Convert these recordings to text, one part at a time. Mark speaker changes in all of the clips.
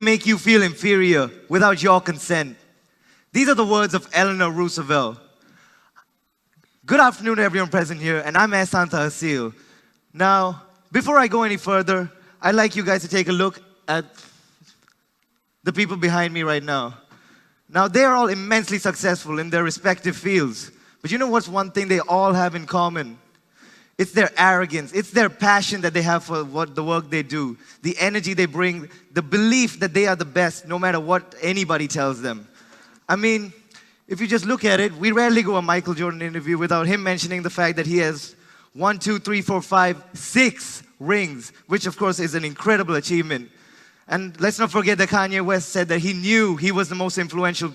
Speaker 1: make you feel inferior without your consent. These are the words of Eleanor Roosevelt. Good afternoon to everyone present here, and I'm Ehsaan Thahaseel. Now, before I go any further, I'd like you guys to take a look at the people behind me right now. Now, they're all immensely successful in their respective fields. But you know what's one thing they all have in common? It's their arrogance. It's their passion that they have for the work they do. The energy they bring, the belief that they are the best no matter what anybody tells them. I mean, if you just look at it, we rarely go a Michael Jordan interview without him mentioning the fact that he has 1, 2, 3, 4, 5, 6 rings, which of course is an incredible achievement. And let's not forget that Kanye West said that he knew he was the most influential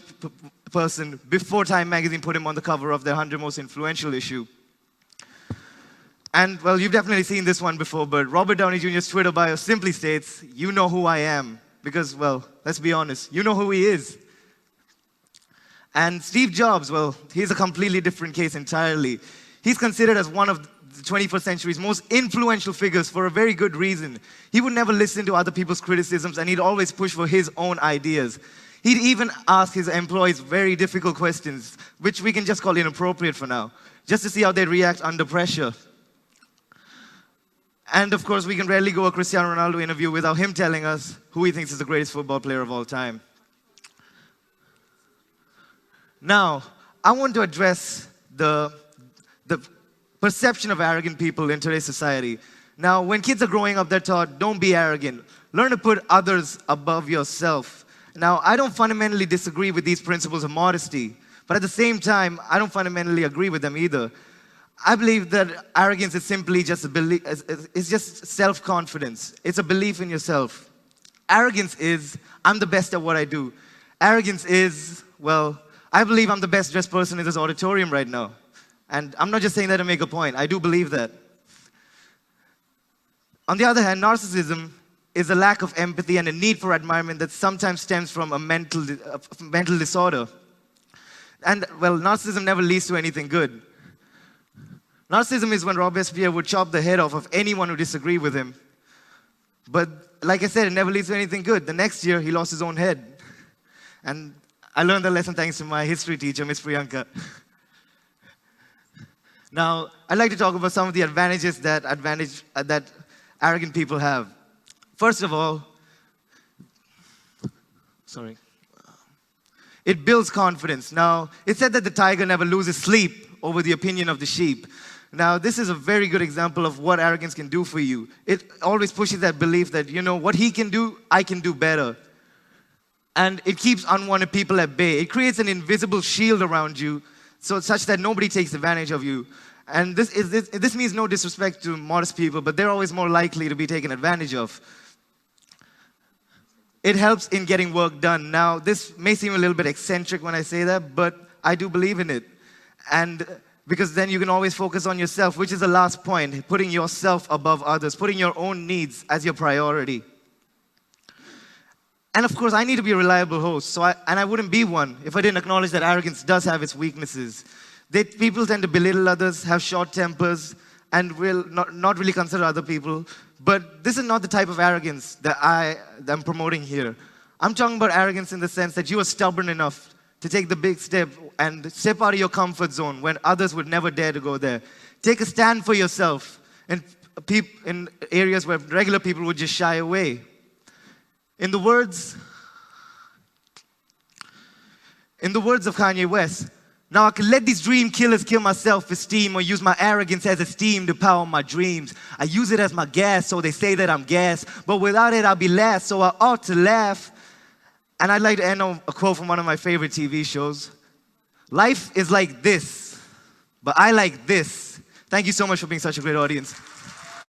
Speaker 1: person before Time magazine put him on the cover of their 100 most influential issue. And, well, you've definitely seen this one before, but Robert Downey Jr.'s Twitter bio simply states, "You know who I am." Because, well, let's be honest, you know who he is. And Steve Jobs, well, he's a completely different case entirely. He's considered as one of the 21st century's most influential figures for a very good reason. He would never listen to other people's criticisms, and he'd always push for his own ideas. He'd even ask his employees very difficult questions, which we can just call inappropriate for now, just to see how they'd react under pressure. And of course, we can rarely go a Cristiano Ronaldo interview without him telling us who he thinks is the greatest football player of all time. Now, I want to address the perception of arrogant people in today's society. Now, when kids are growing up, they're taught, don't be arrogant. Learn to put others above yourself. Now, I don't fundamentally disagree with these principles of modesty, but at the same time, I don't fundamentally agree with them either. I believe that arrogance is simply just a belief, it's just self-confidence. It's a belief in yourself. Arrogance is, I'm the best at what I do. Arrogance is, well, I believe I'm the best dressed person in this auditorium right now. And I'm not just saying that to make a point. I do believe that. On the other hand, narcissism is a lack of empathy and a need for admiration that sometimes stems from a mental disorder. And, well, narcissism never leads to anything good. Narcissism is when Robespierre would chop the head off of anyone who disagreed with him. But, like I said, it never leads to anything good. The next year, he lost his own head. And I learned that lesson thanks to my history teacher, Miss Priyanka. Now, I'd like to talk about some of the advantages that arrogant people have. First of all, it builds confidence. Now, it's said that the tiger never loses sleep over the opinion of the sheep. Now, this is a very good example of what arrogance can do for you. It always pushes that belief that, you know, what he can do, I can do better. And it keeps unwanted people at bay. It creates an invisible shield around you, such that nobody takes advantage of you. And this means no disrespect to modest people, but they're always more likely to be taken advantage of. It helps in getting work done. Now, this may seem a little bit eccentric when I say that, but I do believe in it. And because then you can always focus on yourself, which is the last point, putting yourself above others, putting your own needs as your priority. And of course, I need to be a reliable host, and I wouldn't be one if I didn't acknowledge that arrogance does have its weaknesses. People tend to belittle others, have short tempers, and will not really consider other people. But this is not the type of arrogance that I'm promoting here. I'm talking about arrogance in the sense that you are stubborn enough to take the big step and step out of your comfort zone when others would never dare to go there. Take a stand for yourself in areas where regular people would just shy away. In the words of Kanye West, now I can let these dream killers kill my self-esteem or use my arrogance as a steam to power my dreams. I use it as my gas, so they say that I'm gas, but without it I'll be last, so I ought to laugh. And I'd like to end on a quote from one of my favorite TV shows. Life is like this, but I like this. Thank you so much for being such a great audience.